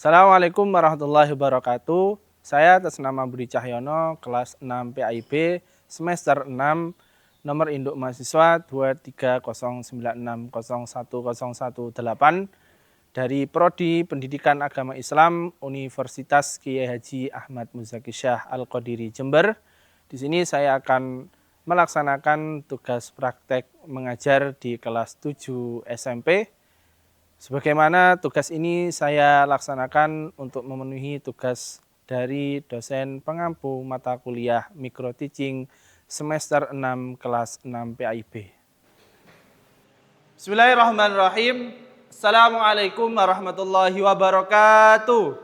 Assalamualaikum warahmatullahi wabarakatuh. Saya atas nama Budi Cahyono, kelas 6 PAIB, semester 6, nomor induk mahasiswa 23096010118 dari Prodi Pendidikan Agama Islam Universitas Kiai Haji Ahmad Muzaki Syah Al-Qadiri Jember. Di sini saya akan melaksanakan tugas praktek mengajar di kelas 7 SMP. Sebagaimana tugas ini saya laksanakan untuk memenuhi tugas dari dosen pengampu mata kuliah Micro Teaching semester 6 kelas 6 PAIB. Bismillahirrahmanirrahim. Assalamualaikum warahmatullahi wabarakatuh.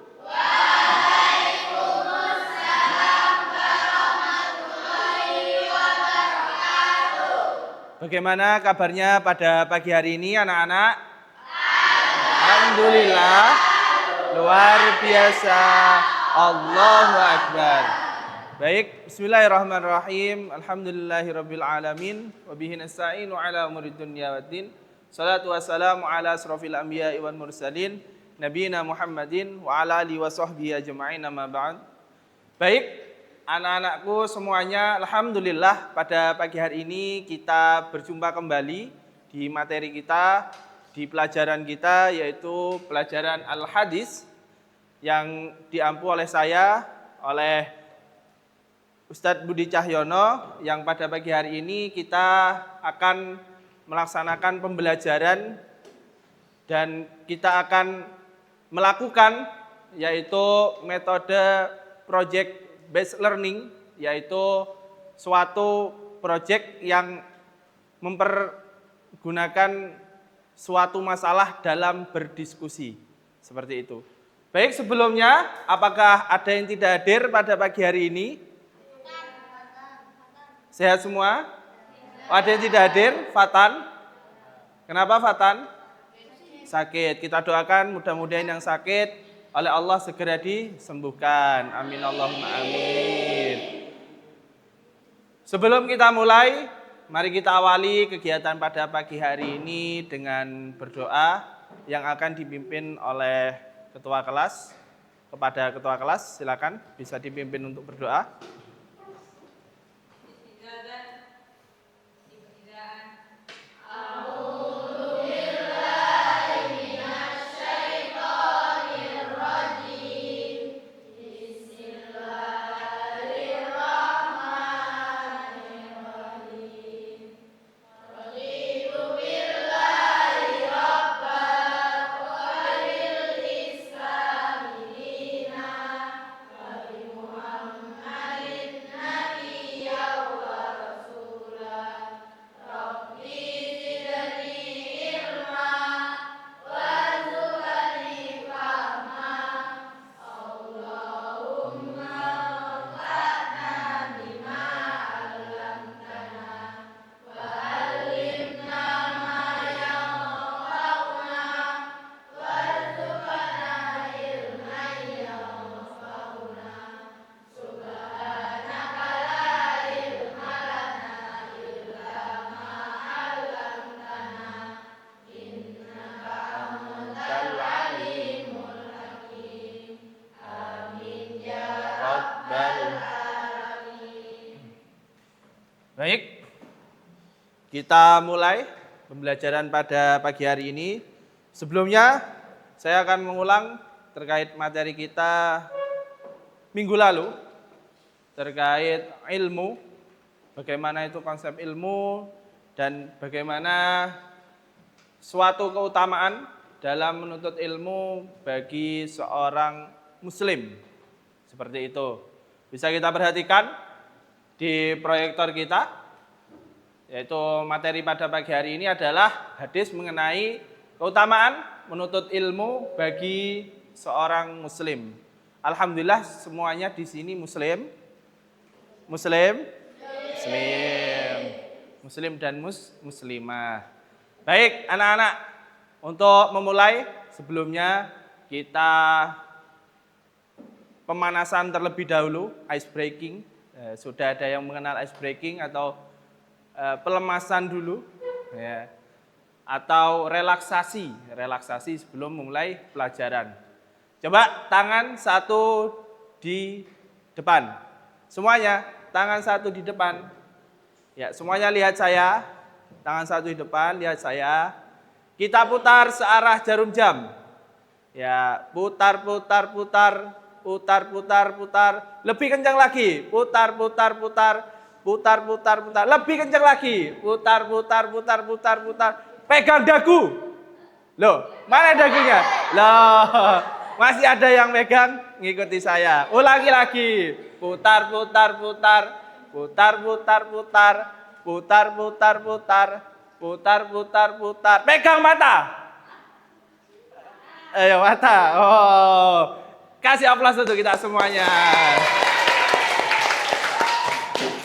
Bagaimana kabarnya pada pagi hari ini anak-anak? Alhamdulillah, luar biasa, Allahu Akbar. Baik, bismillahirrahmanirrahim. Alhamdulillahirabbil alamin wa bihi nasta'inu ala umurid dunya waddin. Shalatu wassalamu ala asrofil anbiya'i wal mursalin nabiyina Muhammadin wa ala alihi wa sahbihi ajma'in, amma ba'd. Baik, anak-anakku semuanya, alhamdulillah pada pagi hari ini kita berjumpa kembali di materi kita, di pelajaran kita, yaitu pelajaran Al-Hadis yang diampu oleh saya, oleh Ustadz Budi Cahyono, yang pada pagi hari ini kita akan melaksanakan pembelajaran dan kita akan melakukan yaitu metode project based learning, yaitu suatu project yang mempergunakan suatu masalah dalam berdiskusi, seperti itu. Baik, sebelumnya apakah ada yang tidak hadir pada pagi hari ini? Sehat semua? Ada yang tidak hadir? Fatan? Kenapa Fatan? Sakit. Kita doakan mudah-mudahan yang sakit oleh Allah segera disembuhkan. Amin Allahumma amin. Sebelum kita mulai, mari kita awali kegiatan pada pagi hari ini dengan berdoa yang akan dipimpin oleh ketua kelas. Kepada ketua kelas, silakan bisa dipimpin untuk berdoa. Baik, kita mulai pembelajaran pada pagi hari ini. Sebelumnya, saya akan mengulang terkait materi kita minggu lalu, terkait ilmu, bagaimana itu konsep ilmu, dan bagaimana suatu keutamaan dalam menuntut ilmu bagi seorang muslim. Seperti itu. Bisa kita perhatikan di proyektor kita, yaitu materi pada pagi hari ini adalah hadis mengenai keutamaan menuntut ilmu bagi seorang muslim. Alhamdulillah semuanya di sini muslim dan muslimah. Baik anak-anak, untuk memulai sebelumnya kita pemanasan terlebih dahulu, ice breaking. Sudah ada yang mengenal ice breaking atau pelemasan dulu, ya, atau relaksasi sebelum memulai pelajaran. Coba tangan satu di depan. Semuanya, tangan satu di depan. Ya, semuanya lihat saya. Tangan satu di depan, lihat saya. Kita putar searah jarum jam. Ya, putar, putar, putar, putar, putar, putar. Lebih kencang lagi. Putar, putar, putar, putar, putar, putar. Lebih kencang lagi. Putar, putar, putar, putar, putar. Pegang dagu. Loh, mana dagunya? Loh, masih ada yang megang, ngikuti saya. Ulangi lagi. Putar, putar, putar. Putar, putar, putar. Putar, putar, putar. Putar, putar, putar. Pegang mata. Ayo mata. Oh. Kasih aplaus untuk kita semuanya.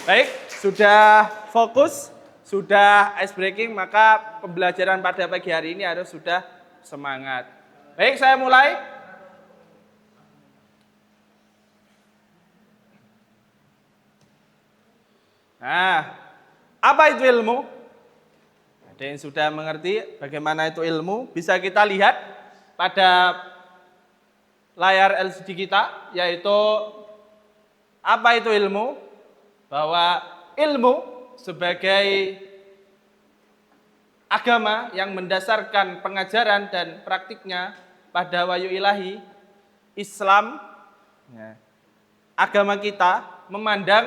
Baik, sudah fokus, sudah ice breaking, maka pembelajaran pada pagi hari ini harus sudah semangat. Baik, saya mulai. Nah, apa itu ilmu? Ada yang sudah mengerti bagaimana itu ilmu? Bisa kita lihat pada layar LCD kita, yaitu apa itu ilmu? Bahwa ilmu sebagai agama yang mendasarkan pengajaran dan praktiknya pada wahyu ilahi, Islam, ya, agama kita memandang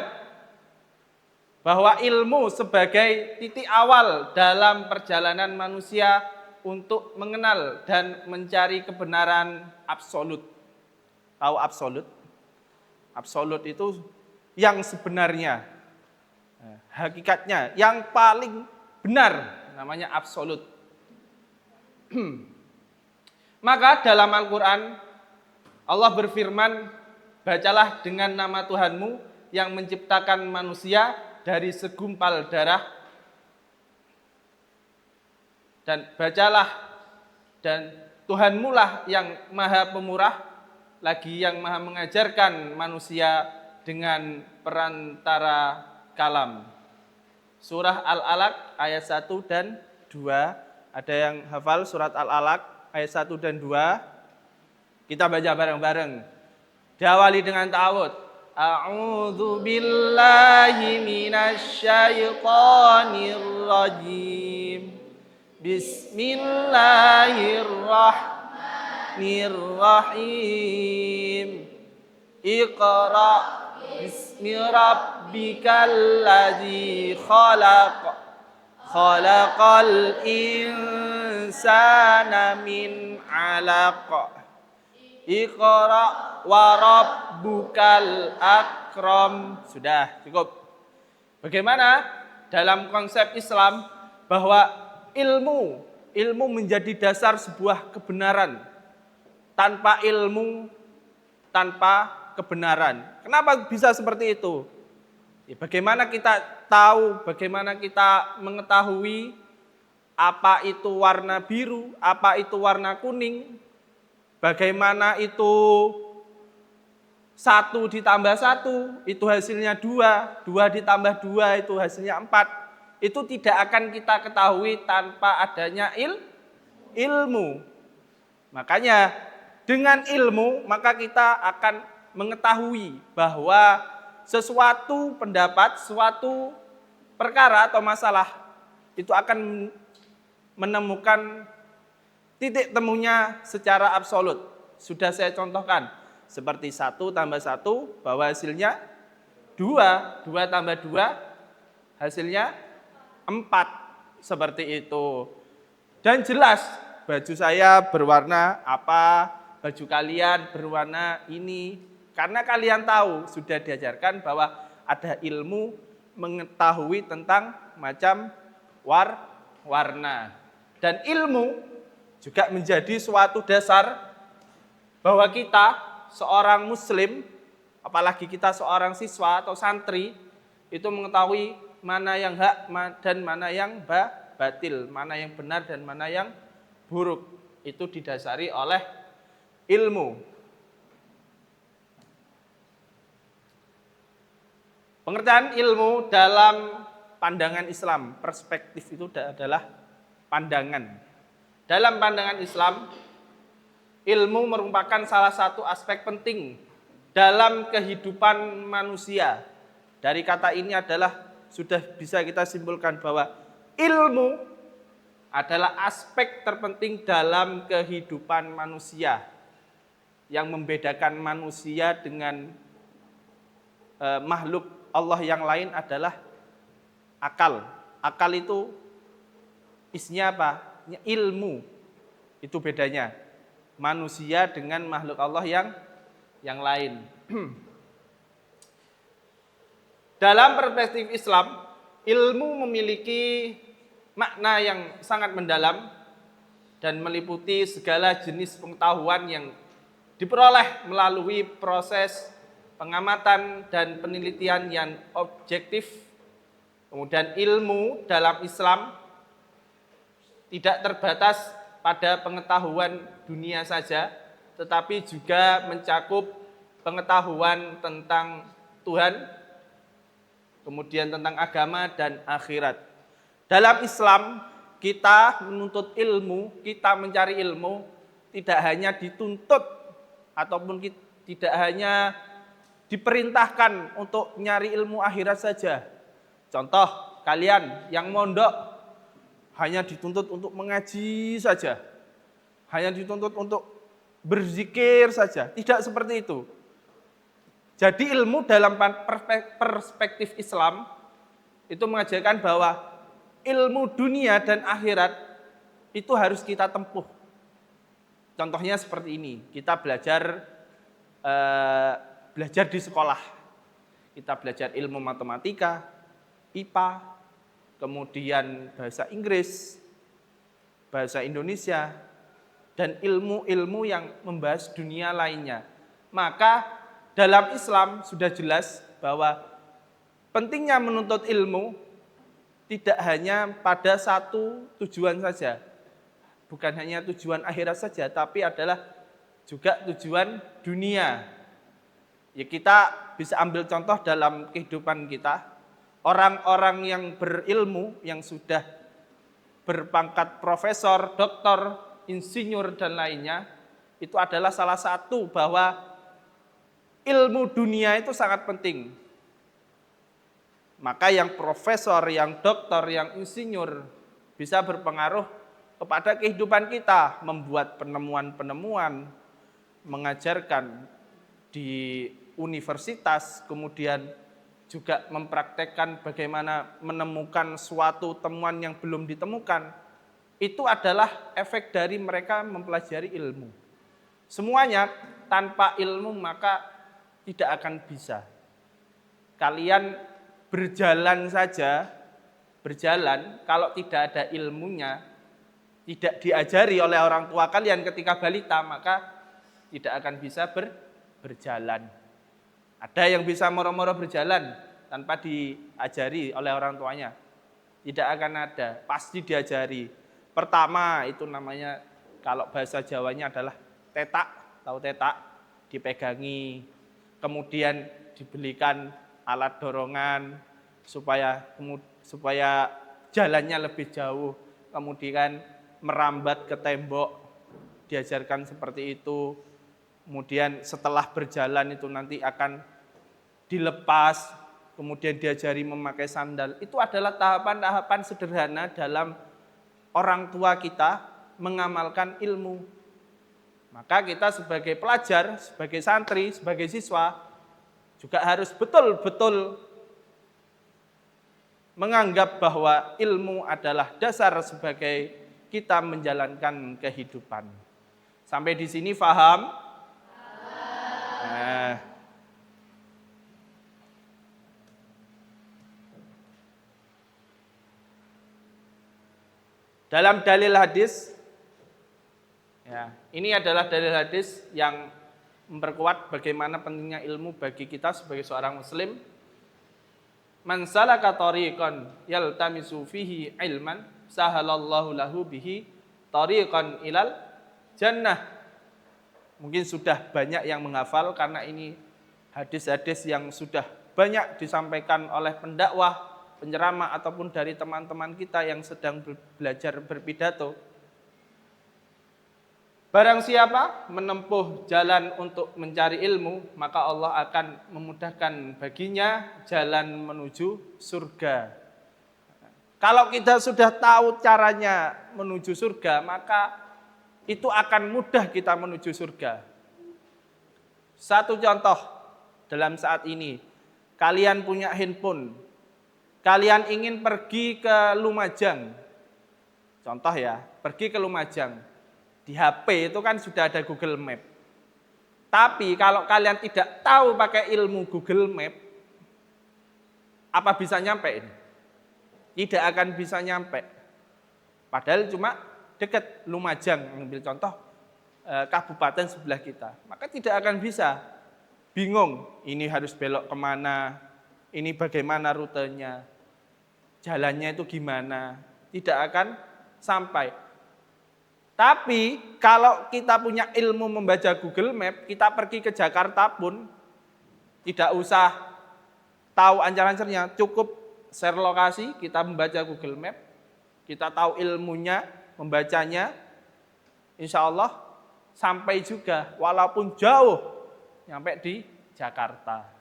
bahwa ilmu sebagai titik awal dalam perjalanan manusia untuk mengenal dan mencari kebenaran absolut. Tahu absolut? Absolut itu yang sebenarnya, hakikatnya, yang paling benar, namanya absolut. Maka dalam Al-Quran, Allah berfirman, bacalah dengan nama Tuhanmu yang menciptakan manusia dari segumpal darah, dan bacalah, dan Tuhanmu lah yang maha pemurah, lagi yang maha mengajarkan manusia dengan perantara kalam. Surah Al-Alaq ayat 1 dan 2. Ada yang hafal surat Al-Alaq ayat 1 dan 2? Kita baca bareng-bareng. Diawali dengan ta'awud. A'udzu billahi minasy syaithanir rajim. Bismillahirrahmanirrahim. Iqra bismi rabbikal ladzi khalaq. Khalaqal insana min 'alaq. Iqra wa rabbukal akram. Sudah, cukup. Bagaimana dalam konsep Islam bahwa ilmu menjadi dasar sebuah kebenaran. Tanpa ilmu, tanpa kebenaran. Kenapa bisa seperti itu? Bagaimana kita tahu, bagaimana kita mengetahui apa itu warna biru, apa itu warna kuning, bagaimana itu 1 ditambah 1, itu hasilnya 2, 2 ditambah 2, itu hasilnya 4. Itu tidak akan kita ketahui tanpa adanya ilmu. Makanya dengan ilmu, maka kita akan mengetahui bahwa sesuatu pendapat, suatu perkara atau masalah, itu akan menemukan titik temunya secara absolut. Sudah saya contohkan, seperti 1 tambah 1, bahwa hasilnya 2, 2 tambah 2, hasilnya 4, seperti itu. Dan jelas, baju saya berwarna apa, baju kalian berwarna ini, karena kalian tahu, sudah diajarkan bahwa ada ilmu mengetahui tentang macam warna. Dan ilmu juga menjadi suatu dasar bahwa kita seorang muslim, apalagi kita seorang siswa atau santri, itu mengetahui mana yang hak dan mana yang batil, mana yang benar dan mana yang buruk. Itu didasari oleh ilmu. Pengertian ilmu dalam pandangan Islam, perspektif itu adalah pandangan. Dalam pandangan Islam, Ilmu merupakan salah satu aspek penting dalam kehidupan manusia. Dari kata ini adalah sudah bisa kita simpulkan bahwa ilmu adalah aspek terpenting dalam kehidupan manusia. Yang membedakan manusia dengan makhluk Allah yang lain adalah akal. Akal itu isinya apa? Ilmu. Itu bedanya manusia dengan makhluk Allah yang lain. Dalam perspektif Islam, ilmu memiliki makna yang sangat mendalam dan meliputi segala jenis pengetahuan yang diperoleh melalui proses pengamatan dan penelitian yang objektif. Kemudian ilmu dalam Islam tidak terbatas pada pengetahuan dunia saja, tetapi juga mencakup pengetahuan tentang Tuhan, kemudian tentang agama dan akhirat. Dalam Islam, kita menuntut ilmu, kita mencari ilmu, tidak hanya dituntut ataupun tidak hanya diperintahkan untuk nyari ilmu akhirat saja. Contoh, kalian yang mondok hanya dituntut untuk mengaji saja, hanya dituntut untuk berzikir saja, tidak seperti itu. Jadi ilmu dalam perspektif Islam itu mengajarkan bahwa ilmu dunia dan akhirat itu harus kita tempuh. Contohnya seperti ini, kita belajar di sekolah, kita belajar ilmu matematika, IPA, kemudian bahasa Inggris, bahasa Indonesia, dan ilmu-ilmu yang membahas dunia lainnya. Maka dalam Islam sudah jelas bahwa pentingnya menuntut ilmu tidak hanya pada satu tujuan saja. Bukan hanya tujuan akhirat saja, tapi adalah juga tujuan dunia. Ya, kita bisa ambil contoh dalam kehidupan kita. Orang-orang yang berilmu, yang sudah berpangkat profesor, doktor, insinyur, dan lainnya, itu adalah salah satu bahwa ilmu dunia itu sangat penting. Maka yang profesor, yang doktor, yang insinyur bisa berpengaruh kepada kehidupan kita, membuat penemuan-penemuan, mengajarkan di universitas, kemudian juga mempraktekkan bagaimana menemukan suatu temuan yang belum ditemukan. Itu adalah efek dari mereka mempelajari ilmu. Semuanya tanpa ilmu maka tidak akan bisa. Kalian berjalan saja, kalau tidak ada ilmunya, tidak diajari oleh orang tua kalian ketika balita, maka tidak akan bisa berjalan. Ada yang bisa moro-moro berjalan tanpa diajari oleh orang tuanya. Tidak akan ada, pasti diajari. Pertama itu namanya, kalau bahasa Jawanya adalah tetak, tahu tetak, dipegangi. Kemudian dibelikan alat dorongan supaya jalannya lebih jauh. Kemudian merambat ke tembok, diajarkan seperti itu. Kemudian setelah berjalan itu nanti akan dilepas, kemudian diajari memakai sandal. Itu adalah tahapan-tahapan sederhana dalam orang tua kita mengamalkan ilmu. Maka kita sebagai pelajar, sebagai santri, sebagai siswa, juga harus betul-betul menganggap bahwa ilmu adalah dasar sebagai kita menjalankan kehidupan. Sampai di sini paham? Dalam dalil hadis, ya, ini adalah dalil hadis yang memperkuat bagaimana pentingnya ilmu bagi kita sebagai seorang muslim. Man salaka tariqan yaltamisu fihi ilman sahalallahu lahu bihi tariqan ilal jannah. Mungkin sudah banyak yang menghafal karena ini hadis-hadis yang sudah banyak disampaikan oleh pendakwah, penceramah ataupun dari teman-teman kita yang sedang belajar berpidato. Barang siapa menempuh jalan untuk mencari ilmu, maka Allah akan memudahkan baginya jalan menuju surga. Kalau kita sudah tahu caranya menuju surga, maka itu akan mudah kita menuju surga. Satu contoh dalam saat ini, kalian punya handphone, kalian ingin pergi ke Lumajang. Contoh ya, pergi ke Lumajang. Di HP itu kan sudah ada Google Map. Tapi kalau kalian tidak tahu pakai ilmu Google Map, apa bisa nyampe ini? Tidak akan bisa nyampe. Padahal cuma dekat Lumajang, ambil contoh kabupaten sebelah kita. Maka tidak akan bisa. Bingung, ini harus belok kemana, ini bagaimana rutenya, jalannya itu gimana, tidak akan sampai. Tapi kalau kita punya ilmu membaca Google Map, kita pergi ke Jakarta pun tidak usah tahu ancar-ancarnya, cukup share lokasi, kita membaca Google Map, kita tahu ilmunya, membacanya, insya Allah sampai juga walaupun jauh nyampe di Jakarta.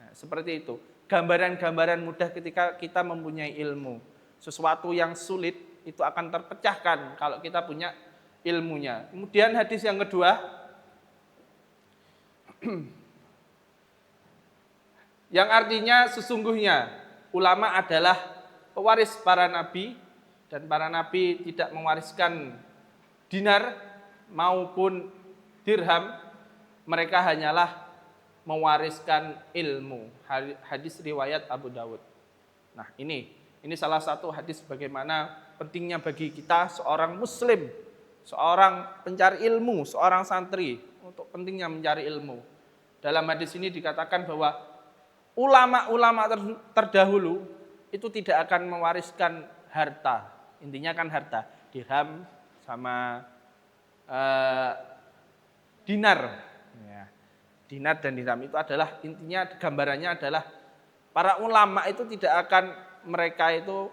Nah, seperti itu. Gambaran-gambaran mudah ketika kita mempunyai ilmu. Sesuatu yang sulit itu akan terpecahkan kalau kita punya ilmunya. Kemudian hadis yang kedua, yang artinya sesungguhnya ulama adalah pewaris para nabi, dan para nabi tidak mewariskan dinar maupun dirham, mereka hanyalah mewariskan ilmu. Hadis riwayat Abu Dawud. Nah, ini salah satu hadis bagaimana pentingnya bagi kita seorang muslim, seorang pencari ilmu, seorang santri, untuk pentingnya mencari ilmu. Dalam hadis ini dikatakan bahwa ulama-ulama terdahulu itu tidak akan mewariskan harta. Intinya kan harta, dirham sama dinar. Ya. Dinar dan dirham itu adalah intinya, gambarannya adalah para ulama itu tidak akan, mereka itu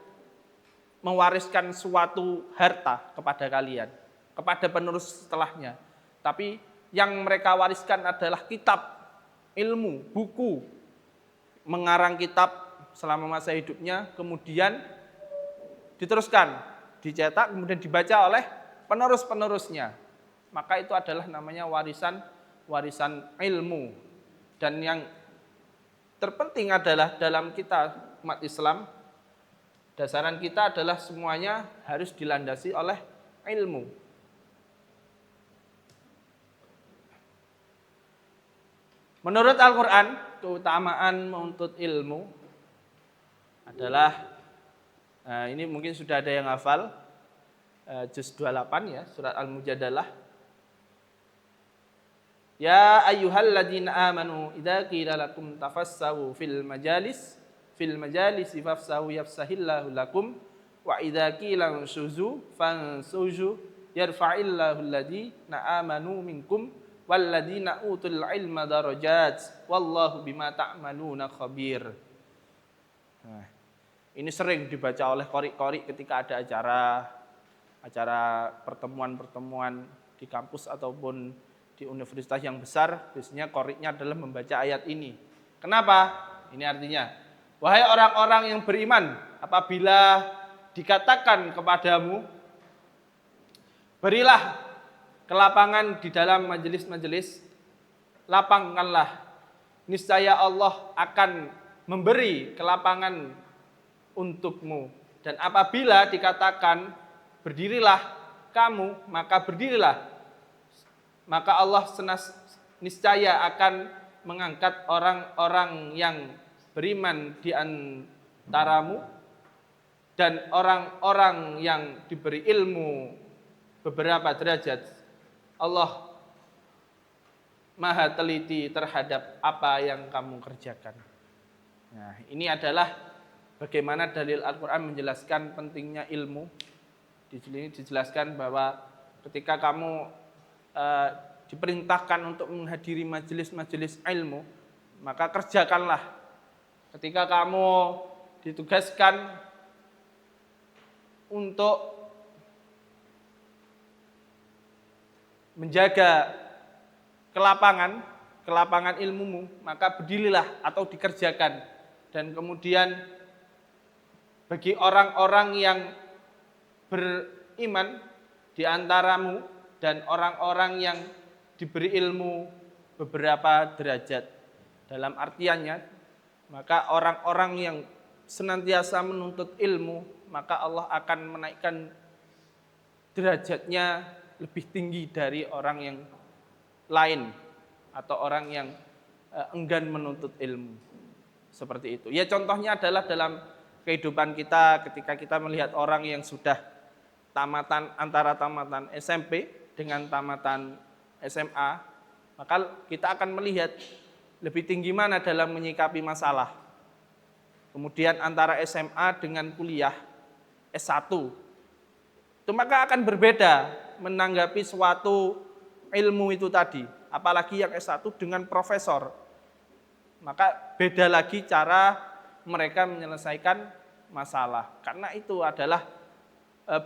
mewariskan suatu harta kepada kalian, kepada penerus setelahnya. Tapi yang mereka wariskan adalah kitab, ilmu, buku, mengarang kitab selama masa hidupnya, kemudian diteruskan, dicetak, kemudian dibaca oleh penerus-penerusnya. Maka itu adalah namanya warisan ilmu. Dan yang terpenting adalah dalam kita umat Islam, dasaran kita adalah semuanya harus dilandasi oleh ilmu. Menurut Al-Quran, keutamaan menuntut ilmu adalah, ini mungkin sudah ada yang hafal, juz 28 ya, surat Al-Mujadalah. Ya ayyuhalladzina amanu idza qila lakum tafassahu fil majalisi fafsahu yafsahillahu lakum wa idza qila unshuzu fansuzu yarfa'illahu alladzina amanu minkum walladzina utul ilma darajat wallahu bima ta'maluna khabir. Nah, ini sering dibaca oleh qori-qori ketika ada acara pertemuan-pertemuan di kampus ataupun di universitas yang besar. Biasanya qori'nya adalah membaca ayat ini. Kenapa? Ini artinya, wahai orang-orang yang beriman, apabila dikatakan kepadamu, berilah kelapangan di dalam majelis-majelis, lapangkanlah, niscaya Allah akan memberi kelapangan untukmu. Dan apabila dikatakan berdirilah kamu, maka berdirilah, maka Allah niscaya akan mengangkat orang-orang yang beriman di antaramu dan orang-orang yang diberi ilmu beberapa derajat. Allah maha teliti terhadap apa yang kamu kerjakan. Nah, ini adalah bagaimana dalil Al-Quran menjelaskan pentingnya ilmu. Di sini dijelaskan bahwa ketika kamu diperintahkan untuk menghadiri majelis-majelis ilmu, maka kerjakanlah. Ketika kamu ditugaskan untuk menjaga kelapangan ilmumu, maka berdirilah atau dikerjakan. Dan kemudian bagi orang-orang yang beriman di antaramu dan orang-orang yang diberi ilmu beberapa derajat. Dalam artiannya, maka orang-orang yang senantiasa menuntut ilmu, maka Allah akan menaikkan derajatnya lebih tinggi dari orang yang lain atau orang yang enggan menuntut ilmu. Seperti itu. Ya contohnya adalah dalam kehidupan kita ketika kita melihat orang yang sudah antara tamatan SMP dengan tamatan SMA, maka kita akan melihat lebih tinggi mana dalam menyikapi masalah. Kemudian antara SMA dengan kuliah S1, itu maka akan berbeda menanggapi suatu ilmu itu tadi. Apalagi yang S1 dengan profesor, maka beda lagi cara mereka menyelesaikan masalah. Karena itu adalah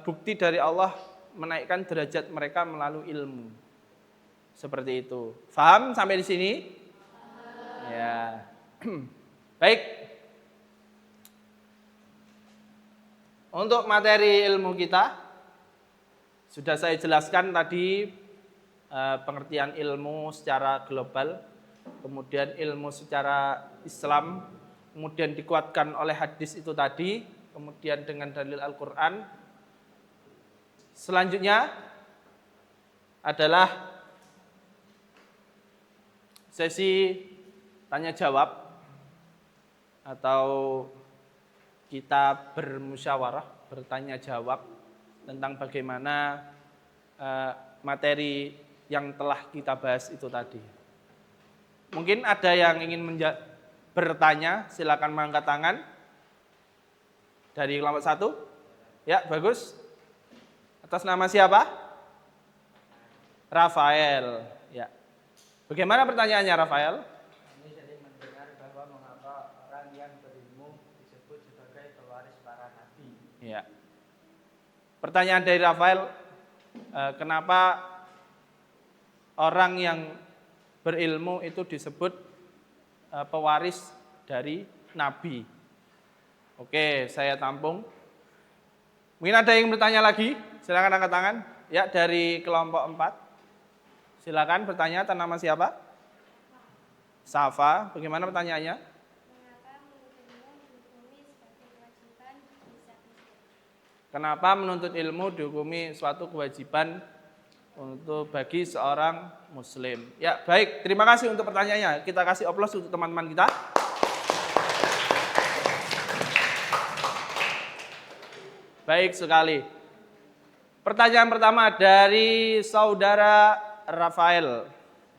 bukti dari Allah menaikkan derajat mereka melalui ilmu. Seperti itu. Faham sampai di sini? Ya. Baik. Untuk materi ilmu kita sudah saya jelaskan tadi, pengertian ilmu secara global, kemudian ilmu secara Islam, kemudian dikuatkan oleh hadis itu tadi, kemudian dengan dalil Al-Quran. Selanjutnya adalah sesi tanya jawab atau kita bermusyawarah, bertanya jawab tentang bagaimana materi yang telah kita bahas itu tadi. Mungkin ada yang ingin bertanya, silakan mengangkat tangan. Dari kelompok 1. Ya, bagus. Atas nama siapa? Rafael. Ya. Bagaimana pertanyaannya, Rafael? Kami sering mendengar bahwa mengapa orang yang berilmu disebut sebagai pewaris para nabi. Ya. Pertanyaan dari Rafael, kenapa orang yang berilmu itu disebut pewaris dari nabi? Oke, saya tampung. Mungkin ada yang bertanya lagi? Silakan angkat tangan. Ya, dari kelompok 4. Silakan bertanya, atas nama siapa? Safa. Bagaimana pertanyaannya? Kenapa menuntut ilmu dihukumi suatu kewajiban untuk bagi seorang muslim? Ya, baik. Terima kasih untuk pertanyaannya. Kita kasih aplaus untuk teman-teman kita. Baik sekali. Pertanyaan pertama dari saudara Rafael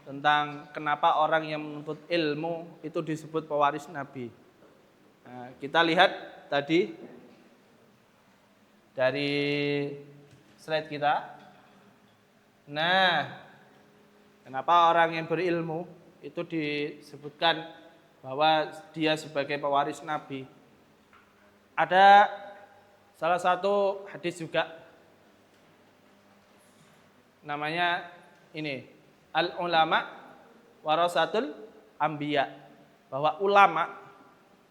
tentang kenapa orang yang menuntut ilmu itu disebut pewaris Nabi. Nah, kita lihat tadi dari slide kita. Nah, kenapa orang yang berilmu itu disebutkan bahwa dia sebagai pewaris Nabi? Ada salah satu hadis juga, namanya ini, al-ulama warasatul anbiya, bahwa ulama,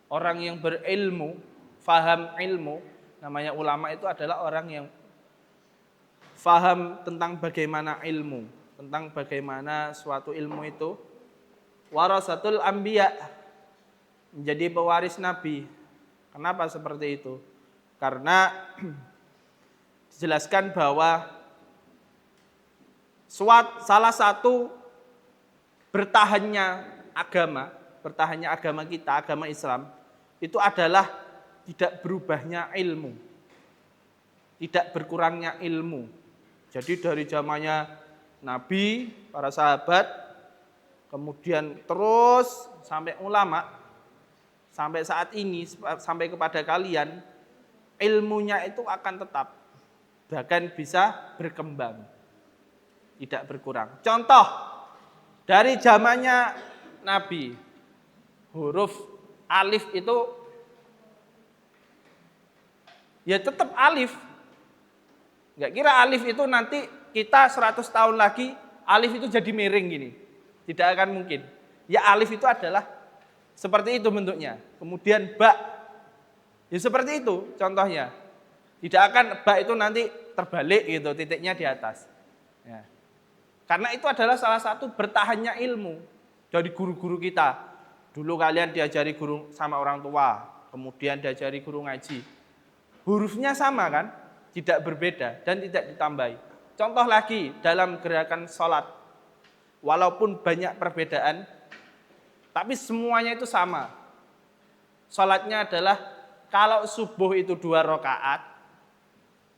orang yang berilmu, faham ilmu, namanya ulama itu adalah orang yang faham tentang bagaimana ilmu, tentang bagaimana suatu ilmu itu. Warasatul anbiya, menjadi pewaris Nabi. Kenapa seperti itu? Karena dijelaskan bahwa salah satu bertahannya agama kita, agama Islam, itu adalah tidak berubahnya ilmu, tidak berkurangnya ilmu. Jadi dari zamannya Nabi, para sahabat, kemudian terus sampai ulama, sampai saat ini, sampai kepada kalian, ilmunya itu akan tetap, bahkan bisa berkembang, tidak berkurang. Contoh, dari zamannya Nabi, huruf alif itu ya tetap alif. Nggak kira alif itu nanti kita 100 tahun lagi alif itu jadi miring gini. Tidak akan mungkin. Ya alif itu adalah seperti itu bentuknya. Kemudian ba. Ya seperti itu contohnya. Tidak akan ba itu nanti terbalik gitu, titiknya di atas. Ya. Karena itu adalah salah satu bertahannya ilmu dari guru-guru kita. Dulu kalian diajari guru sama orang tua, kemudian diajari guru ngaji. Hurufnya sama kan? Tidak berbeda dan tidak ditambahi. Contoh lagi dalam gerakan sholat. Walaupun banyak perbedaan, tapi semuanya itu sama. Sholatnya adalah kalau subuh itu 2 rakaat,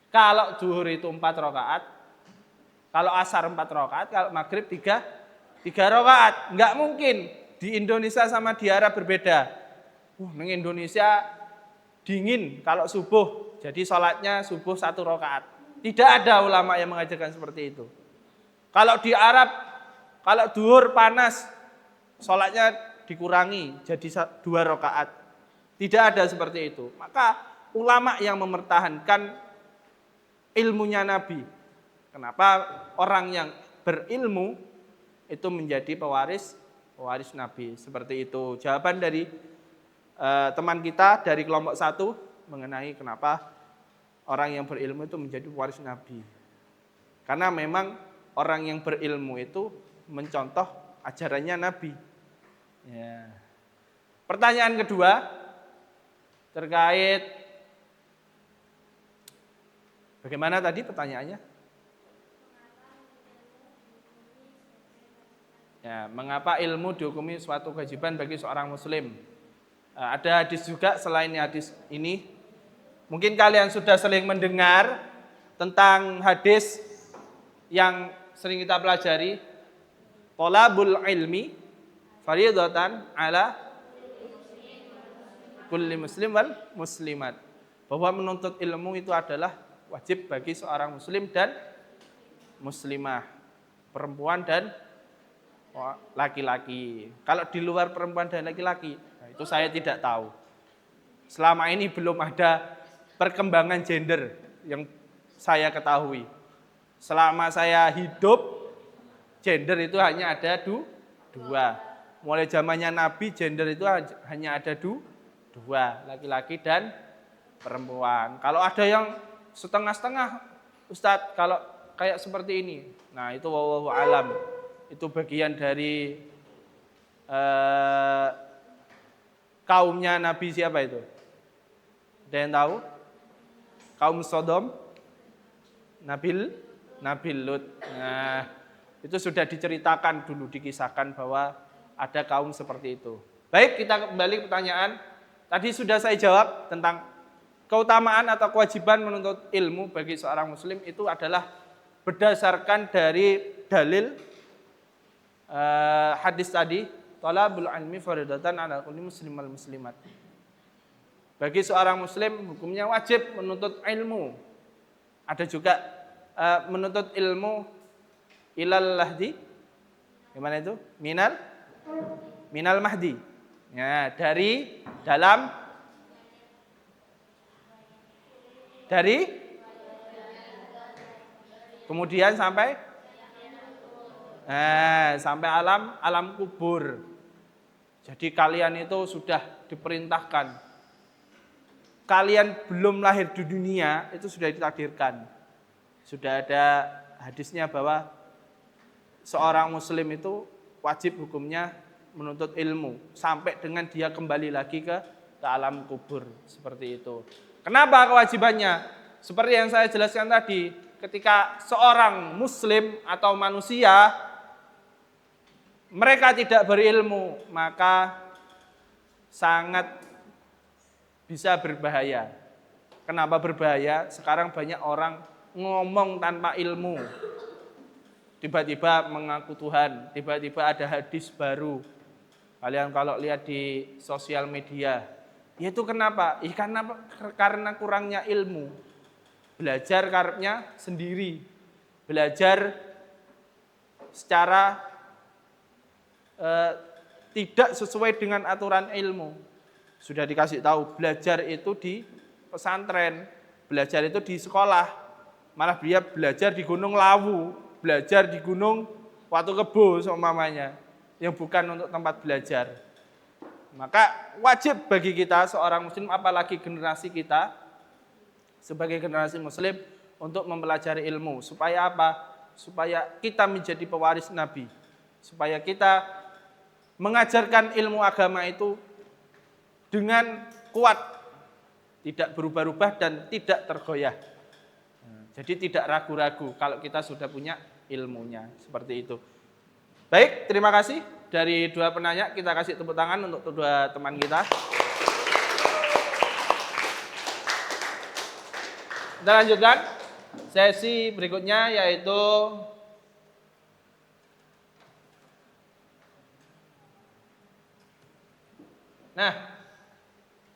kalau zuhur itu 4 rakaat, kalau asar 4 rakaat, kalau maghrib 3 rakaat. Enggak mungkin di Indonesia sama di Arab berbeda. Di Indonesia dingin kalau subuh, jadi sholatnya subuh 1 rakaat. Tidak ada ulama yang mengajarkan seperti itu. Kalau di Arab, kalau zuhur panas, sholatnya dikurangi jadi 2 rakaat. Tidak ada seperti itu. Maka ulama yang mempertahankan ilmunya Nabi. Kenapa orang yang berilmu itu menjadi pewaris Nabi. Seperti itu. Jawaban dari teman kita dari kelompok 1 mengenai kenapa orang yang berilmu itu menjadi pewaris Nabi. Karena memang orang yang berilmu itu mencontoh ajarannya Nabi. Ya. Pertanyaan kedua terkait bagaimana tadi pertanyaannya? Ya, mengapa ilmu dihukumi suatu kewajiban bagi seorang muslim? Ada hadis juga selain hadis ini. Mungkin kalian sudah sering mendengar tentang hadis yang sering kita pelajari. Thalabul ilmi fardhatun ala kulli muslim wal muslimat. Bahwa menuntut ilmu itu adalah wajib bagi seorang muslim dan muslimah, perempuan dan laki-laki. Kalau di luar perempuan dan laki-laki, nah itu saya tidak tahu. Selama ini belum ada perkembangan gender yang saya ketahui. Selama saya hidup, gender itu hanya ada 2. Mulai zamannya Nabi, gender itu hanya ada 2, laki-laki dan perempuan. Kalau ada yang setengah-setengah, Ustadz, kalau kayak seperti ini, nah itu wallahu alam. Itu bagian dari kaumnya Nabi siapa itu? Ada yang tahu? Kaum Sodom, Nabi Lut. Nah, itu sudah diceritakan dulu, dikisahkan bahwa ada kaum seperti itu. Baik, kita kembali pertanyaan. Tadi sudah saya jawab tentang keutamaan atau kewajiban menuntut ilmu bagi seorang muslim itu adalah berdasarkan dari dalil hadis tadi, talabul ilmi fardhatun ala kulli muslim wal muslimat. Bagi seorang muslim hukumnya wajib menuntut ilmu. Ada juga menuntut ilmu ilal lahdi. Gimana itu? Minal mahdi. Ya, dari kemudian sampai alam kubur. Jadi kalian itu sudah diperintahkan. Kalian belum lahir di dunia itu sudah ditakdirkan. Sudah ada hadisnya bahwa seorang muslim itu wajib hukumnya menuntut ilmu sampai dengan dia kembali lagi ke alam kubur, seperti itu. Kenapa kewajibannya? Seperti yang saya jelaskan tadi, ketika seorang muslim atau manusia mereka tidak berilmu, maka sangat bisa berbahaya. Kenapa berbahaya? Sekarang banyak orang ngomong tanpa ilmu. Tiba-tiba mengaku Tuhan, tiba-tiba ada hadis baru. Kalian kalau lihat di sosial media, itu kenapa? Karena kurangnya ilmu. Belajar karena sendiri. Belajar secara tidak sesuai dengan aturan ilmu. Sudah dikasih tahu, belajar itu di pesantren, belajar itu di sekolah. Malah dia belajar di Gunung Lawu, belajar di Gunung waktu kebo seumpamanya yang bukan untuk tempat belajar. Maka wajib bagi kita seorang muslim, apalagi generasi kita sebagai generasi muslim, untuk mempelajari ilmu. Supaya apa? Supaya kita menjadi pewaris Nabi. Supaya kita mengajarkan ilmu agama itu dengan kuat, tidak berubah-ubah dan tidak tergoyah. Jadi tidak ragu-ragu kalau kita sudah punya ilmunya, seperti itu. Baik, terima kasih dari dua penanya. Kita kasih tepuk tangan untuk dua teman kita. Kita lanjutkan sesi berikutnya, yaitu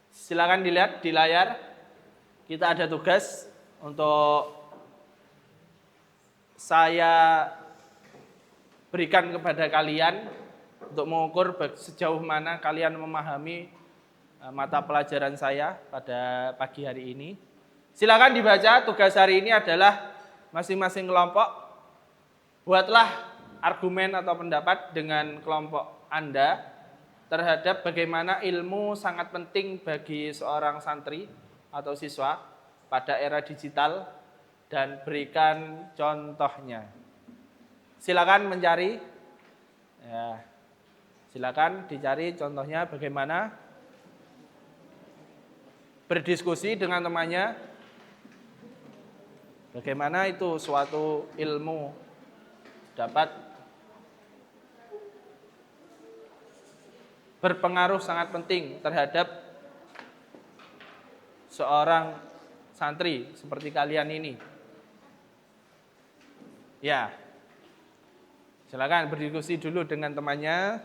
silakan dilihat di layar. Kita ada tugas untuk saya berikan kepada kalian untuk mengukur sejauh mana kalian memahami mata pelajaran saya pada pagi hari ini. Silakan dibaca. Tugas hari ini adalah masing-masing kelompok buatlah argumen atau pendapat dengan kelompok Anda terhadap bagaimana ilmu sangat penting bagi seorang santri atau siswa pada era digital, dan berikan contohnya. Silakan mencari, ya, silakan dicari contohnya bagaimana berdiskusi dengan temannya, bagaimana itu suatu ilmu dapat berpengaruh sangat penting terhadap seorang santri seperti kalian ini. Ya, silakan berdiskusi dulu dengan temannya.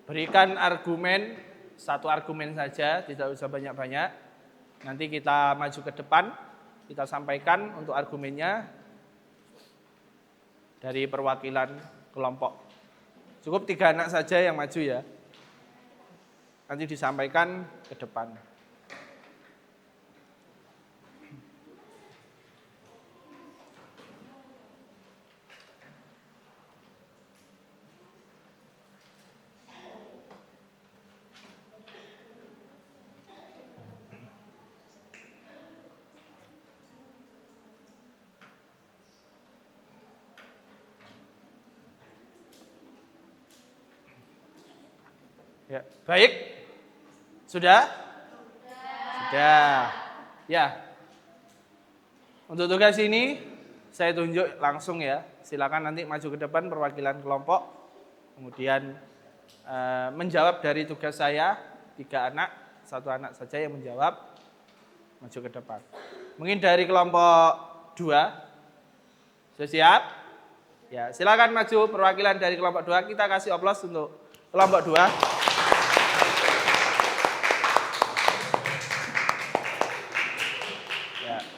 Berikan argumen, satu argumen saja, tidak usah banyak-banyak. Nanti kita maju ke depan, kita sampaikan untuk argumennya dari perwakilan kelompok. Cukup 3 anak saja yang maju ya. Nanti disampaikan ke depan. Ya, baik. Sudah? Sudah. Ya. Untuk tugas ini saya tunjuk langsung ya. Silakan nanti maju ke depan perwakilan kelompok. Kemudian menjawab dari tugas saya 3 anak, 1 anak saja yang menjawab, maju ke depan. Mungkin dari kelompok 2. Sudah siap? Ya, silakan maju perwakilan dari kelompok 2. Kita kasih aplaus untuk kelompok 2.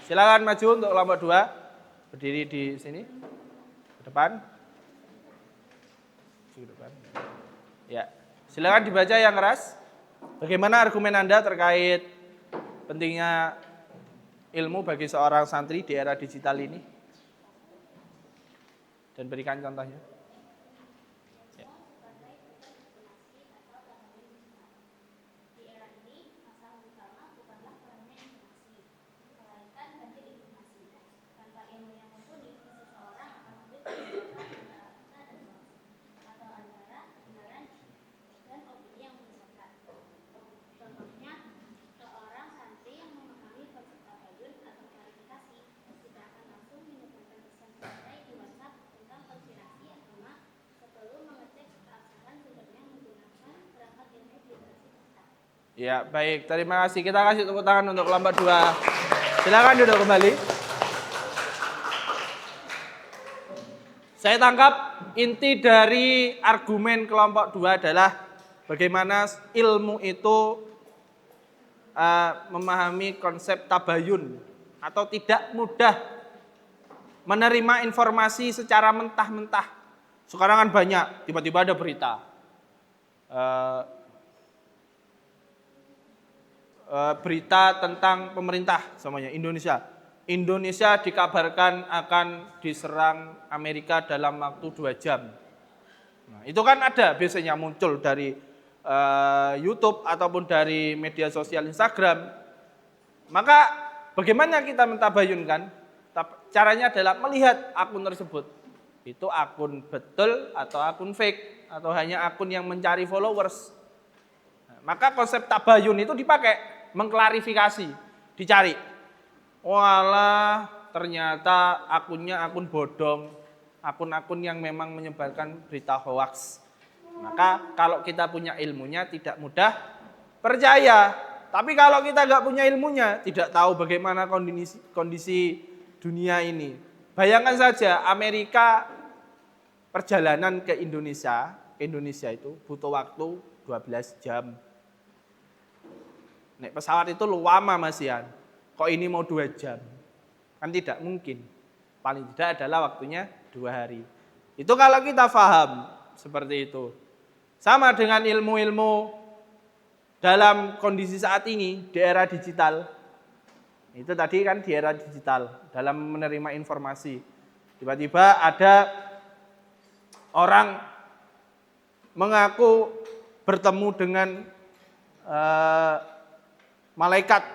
Silakan maju untuk kelompok 2, berdiri di sini, ke depan. Ya, silakan dibaca yang keras. Bagaimana argumen Anda terkait pentingnya ilmu bagi seorang santri di era digital ini? Dan berikan contohnya. Ya. Ya, baik. Terima kasih. Kita kasih tepuk tangan untuk kelompok 2. Silakan duduk kembali. Saya tangkap inti dari argumen kelompok 2 adalah bagaimana ilmu itu memahami konsep tabayun atau tidak mudah menerima informasi secara mentah-mentah. Sekarang kan banyak, tiba-tiba ada berita. Berita tentang pemerintah semuanya Indonesia dikabarkan akan diserang Amerika dalam waktu 2 jam. Nah, itu kan ada biasanya muncul dari YouTube ataupun dari media sosial Instagram. Maka bagaimana kita mentabayunkan? Caranya adalah melihat akun tersebut. Itu akun betul atau akun fake atau hanya akun yang mencari followers. Nah, maka konsep tabayun itu dipakai. Mengklarifikasi, dicari. Walah, ternyata akunnya akun bodong, akun-akun yang memang menyebarkan berita hoaks. Maka kalau kita punya ilmunya tidak mudah percaya. Tapi kalau kita nggak punya ilmunya, tidak tahu bagaimana kondisi dunia ini. Bayangkan saja Amerika perjalanan ke Indonesia itu butuh waktu 12 jam. Naik pesawat itu lama Mas Ian. Kok ini mau 2 jam? Kan tidak mungkin. Paling tidak adalah waktunya 2 hari. Itu kalau kita paham seperti itu. Sama dengan ilmu-ilmu dalam kondisi saat ini di era digital. Itu tadi kan di era digital dalam menerima informasi. Tiba-tiba ada orang mengaku bertemu dengan malaikat,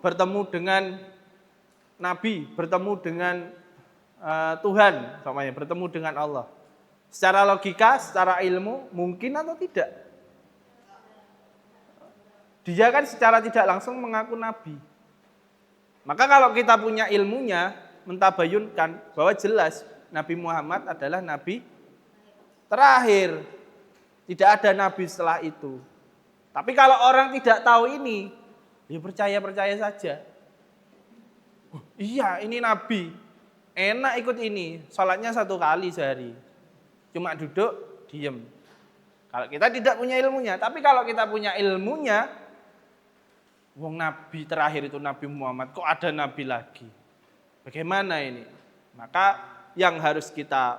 bertemu dengan nabi, bertemu dengan Tuhan, namanya bertemu dengan Allah. Secara logika, secara ilmu, mungkin atau tidak? Dia kan secara tidak langsung mengaku nabi. Maka kalau kita punya ilmunya, mentabayunkan bahwa jelas Nabi Muhammad adalah nabi terakhir. Tidak ada nabi setelah itu. Tapi kalau orang tidak tahu ini, ya percaya-percaya saja. Iya, ini nabi. Enak ikut ini. Sholatnya 1 kali sehari. Cuma duduk, diem. Kalau kita tidak punya ilmunya. Tapi kalau kita punya ilmunya, wong nabi terakhir itu Nabi Muhammad, kok ada nabi lagi? Bagaimana ini? Maka yang harus kita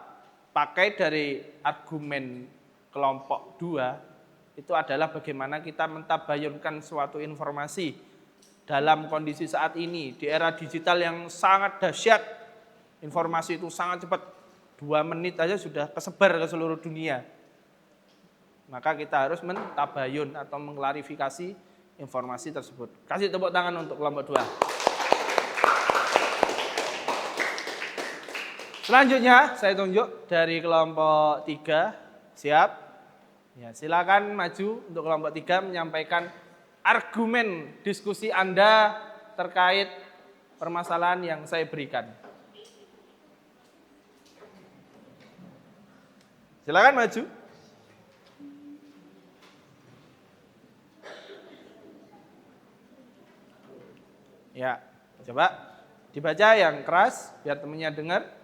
pakai dari argumen kelompok 2, itu adalah bagaimana kita mentabayunkan suatu informasi dalam kondisi saat ini, di era digital yang sangat dahsyat. Informasi itu sangat cepat, 2 menit aja sudah kesebar ke seluruh dunia. Maka kita harus mentabayun atau mengklarifikasi informasi tersebut. Kasih tepuk tangan untuk kelompok 2. Selanjutnya saya tunjuk dari kelompok 3. Siap? Ya, silakan maju untuk kelompok 3 menyampaikan argumen diskusi Anda terkait permasalahan yang saya berikan. Silakan maju. Ya, coba dibaca yang keras biar temannya dengar.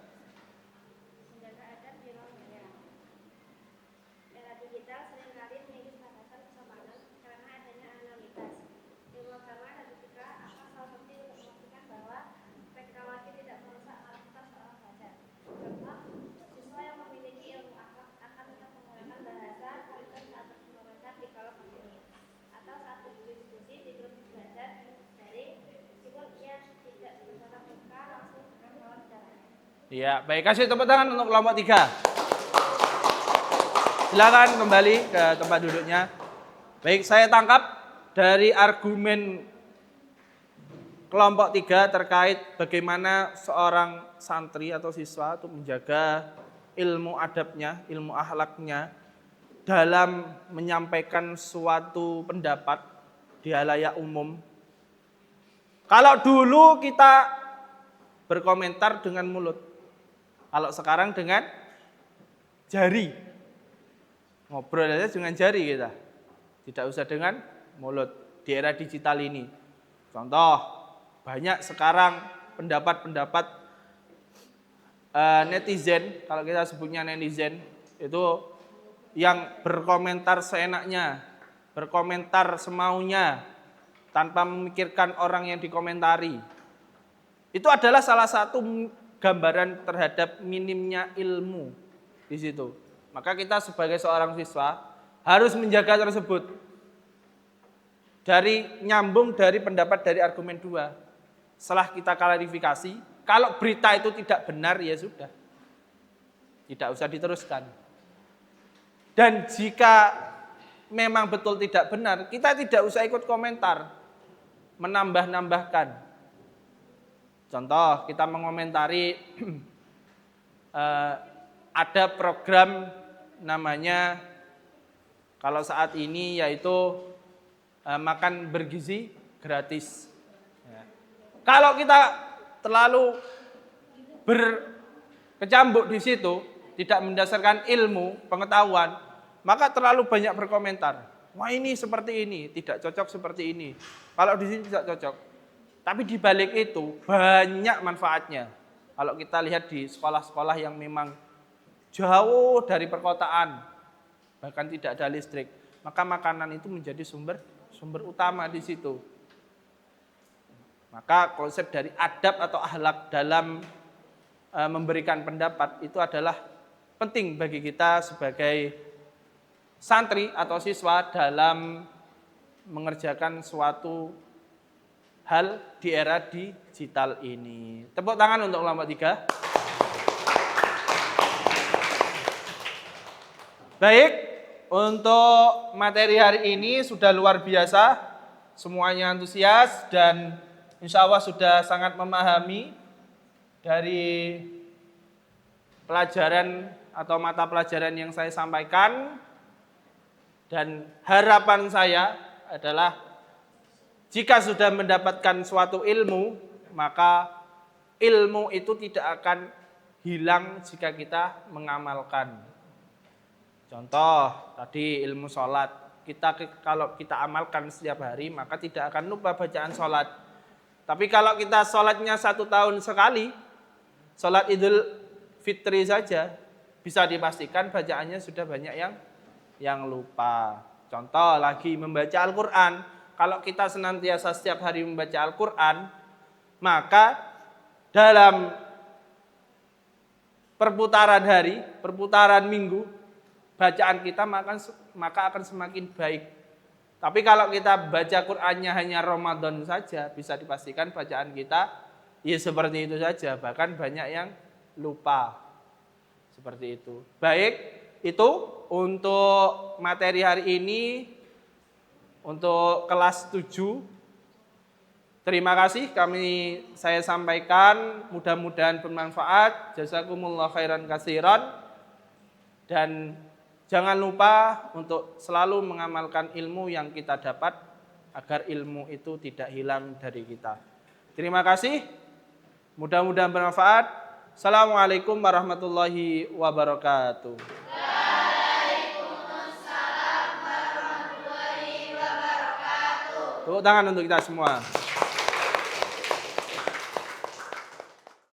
Ya, baik, kasih tepuk tangan untuk kelompok 3. Silakan kembali ke tempat duduknya. Baik, saya tangkap dari argumen kelompok 3 terkait bagaimana seorang santri atau siswa untuk menjaga ilmu adabnya, ilmu akhlaknya dalam menyampaikan suatu pendapat di halayak umum. Kalau dulu kita berkomentar dengan mulut, kalau sekarang dengan jari. Ngobrol aja dengan jari kita. Tidak usah dengan mulut di era digital ini. Contoh, banyak sekarang pendapat-pendapat netizen, kalau kita sebutnya netizen, itu yang berkomentar seenaknya, berkomentar semaunya, tanpa memikirkan orang yang dikomentari. Itu adalah salah satu gambaran terhadap minimnya ilmu di situ. Maka kita sebagai seorang siswa harus menjaga tersebut. Nyambung dari pendapat dari argumen 2. Setelah kita klarifikasi, kalau berita itu tidak benar ya sudah. Tidak usah diteruskan. Dan jika memang betul tidak benar, kita tidak usah ikut komentar, menambah-nambahkan. Contoh, kita mengomentari ada program namanya kalau saat ini yaitu makan bergizi gratis. Ya. Kalau kita terlalu berkecambuk di situ, tidak mendasarkan ilmu, pengetahuan, maka terlalu banyak berkomentar. Wah ini seperti ini, tidak cocok seperti ini. Kalau di sini tidak cocok. Tapi di balik itu banyak manfaatnya. Kalau kita lihat di sekolah-sekolah yang memang jauh dari perkotaan, bahkan tidak ada listrik, maka makanan itu menjadi sumber utama di situ. Maka konsep dari adab atau akhlak dalam memberikan pendapat itu adalah penting bagi kita sebagai santri atau siswa dalam mengerjakan suatu hal di era digital ini. Tepuk tangan untuk kelompok 3. Baik, untuk materi hari ini sudah luar biasa. Semuanya antusias dan insya Allah sudah sangat memahami dari pelajaran atau mata pelajaran yang saya sampaikan. Dan harapan saya adalah jika sudah mendapatkan suatu ilmu, maka ilmu itu tidak akan hilang jika kita mengamalkan. Contoh, tadi ilmu sholat. Kalau kita amalkan setiap hari, maka tidak akan lupa bacaan sholat. Tapi kalau kita sholatnya 1 tahun sekali, sholat Idul Fitri saja, bisa dipastikan bacaannya sudah banyak yang lupa. Contoh lagi membaca Al-Quran. Kalau kita senantiasa setiap hari membaca Al-Quran, maka dalam perputaran hari, perputaran minggu, bacaan kita maka akan semakin baik. Tapi kalau kita baca Qur'annya hanya Ramadan saja, bisa dipastikan bacaan kita ya seperti itu saja, bahkan banyak yang lupa. Seperti itu. Baik, itu untuk materi hari ini. Untuk kelas 7, terima kasih saya sampaikan, mudah-mudahan bermanfaat. Jazakumullah khairan katsiran. Dan jangan lupa untuk selalu mengamalkan ilmu yang kita dapat agar ilmu itu tidak hilang dari kita. Terima kasih, mudah-mudahan bermanfaat. Assalamualaikum warahmatullahi wabarakatuh. Tepuk tangan untuk kita semua.